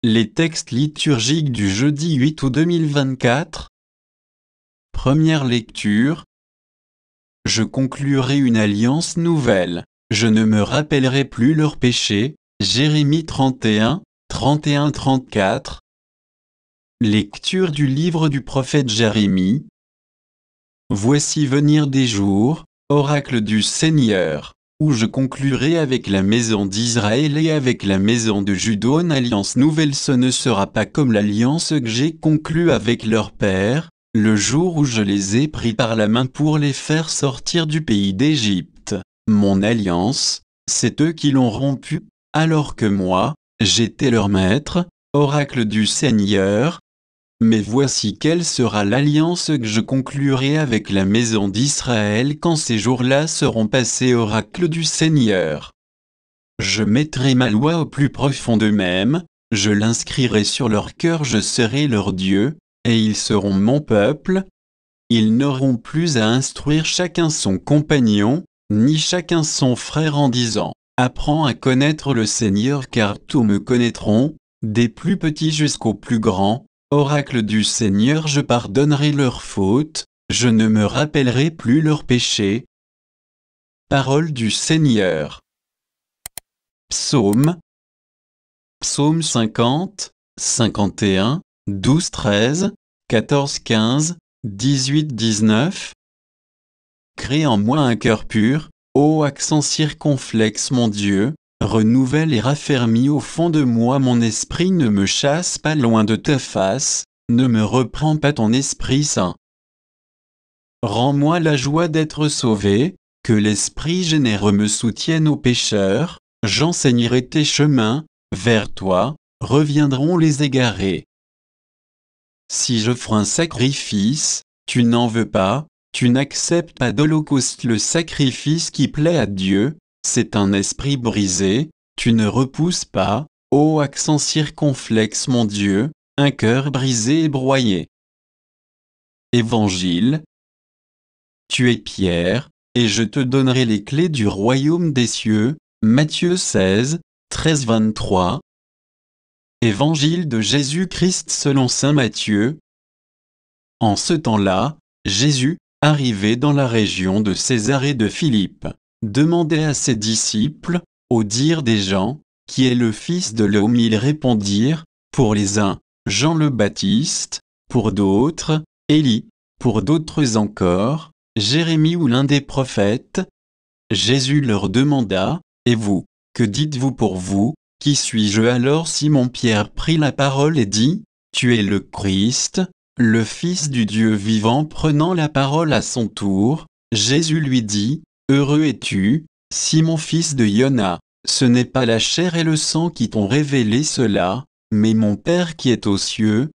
Les textes liturgiques du jeudi 8 août 2024. Première lecture. Je conclurai une alliance nouvelle. Je ne me rappellerai plus leurs péchés. Jérémie 31, 31-34. Lecture du livre du prophète Jérémie. Voici venir des jours, oracle du Seigneur, où je conclurai avec la maison d'Israël et avec la maison de Juda une alliance nouvelle. Ce ne sera pas comme l'alliance que j'ai conclue avec leur père, le jour où je les ai pris par la main pour les faire sortir du pays d'Égypte. Mon alliance, c'est eux qui l'ont rompue, alors que moi, j'étais leur maître, oracle du Seigneur. Mais voici quelle sera l'alliance que je conclurai avec la maison d'Israël quand ces jours-là seront passés, oracle du Seigneur. Je mettrai ma loi au plus profond d'eux-mêmes, je l'inscrirai sur leur cœur, je serai leur Dieu, et ils seront mon peuple. Ils n'auront plus à instruire chacun son compagnon, ni chacun son frère en disant « Apprends à connaître le Seigneur car tous me connaîtront, des plus petits jusqu'aux plus grands. » Oracle du Seigneur, je pardonnerai leurs fautes, je ne me rappellerai plus leurs péchés. Parole du Seigneur. Psaume. Psaume 50, 51, 12, 13, 14, 15, 18, 19. Crée en moi un cœur pur, ô accent circonflexe mon Dieu. Renouvelle et raffermis au fond de moi mon esprit, ne me chasse pas loin de ta face, ne me reprends pas ton Esprit Saint. Rends-moi la joie d'être sauvé, que l'Esprit généreux me soutienne aux pécheurs, j'enseignerai tes chemins, vers toi, reviendront les égarés. Si j'offre un sacrifice, tu n'en veux pas, tu n'acceptes pas d'holocauste. Le sacrifice qui plaît à Dieu, c'est un esprit brisé, tu ne repousses pas, ô accent circonflexe mon Dieu, un cœur brisé et broyé. Évangile. Tu es Pierre, et je te donnerai les clés du royaume des cieux. Matthieu 16, 13-23. Évangile de Jésus-Christ selon saint Matthieu. En ce temps-là, Jésus, arrivé dans la région de Césarée de Philippe, demandait à ses disciples, au dire des gens, qui est le fils de l'homme? Ils répondirent, pour les uns, Jean le Baptiste, pour d'autres, Élie, pour d'autres encore, Jérémie ou l'un des prophètes. Jésus leur demanda, et vous, que dites-vous pour vous, qui suis-je? Alors Simon-Pierre prit la parole et dit, tu es le Christ, le Fils du Dieu vivant. Prenant la parole à son tour, Jésus lui dit, heureux es-tu, Simon fils de Yona, ce n'est pas la chair et le sang qui t'ont révélé cela, mais mon Père qui est aux cieux.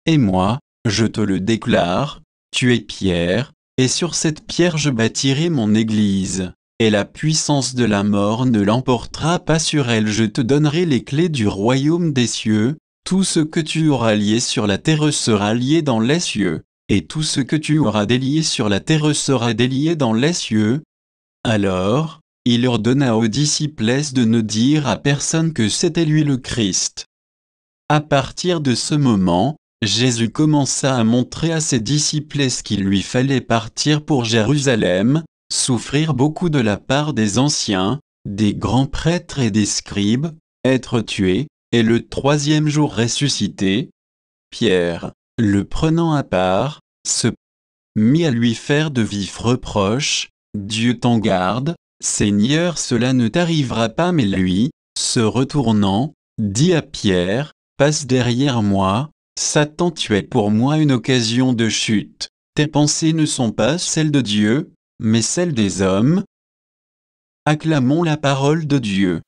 Et moi, je te le déclare, tu es Pierre, et sur cette pierre je bâtirai mon église, et la puissance de la mort ne l'emportera pas sur elle. Je te donnerai les clés du royaume des cieux, tout ce que tu auras lié sur la terre sera lié dans les cieux, et tout ce que tu auras délié sur la terre sera délié dans les cieux. Alors, il ordonna aux disciples de ne dire à personne que c'était lui le Christ. À partir de ce moment, Jésus commença à montrer à ses disciples qu'il lui fallait partir pour Jérusalem, souffrir beaucoup de la part des anciens, des grands prêtres et des scribes, être tué, et le troisième jour ressusciter. Pierre, le prenant à part, se mit à lui faire de vifs reproches. Dieu t'en garde, Seigneur, cela ne t'arrivera pas. Mais lui, se retournant, dit à Pierre, passe derrière moi, Satan, tu es pour moi une occasion de chute. Tes pensées ne sont pas celles de Dieu, mais celles des hommes. Acclamons la parole de Dieu.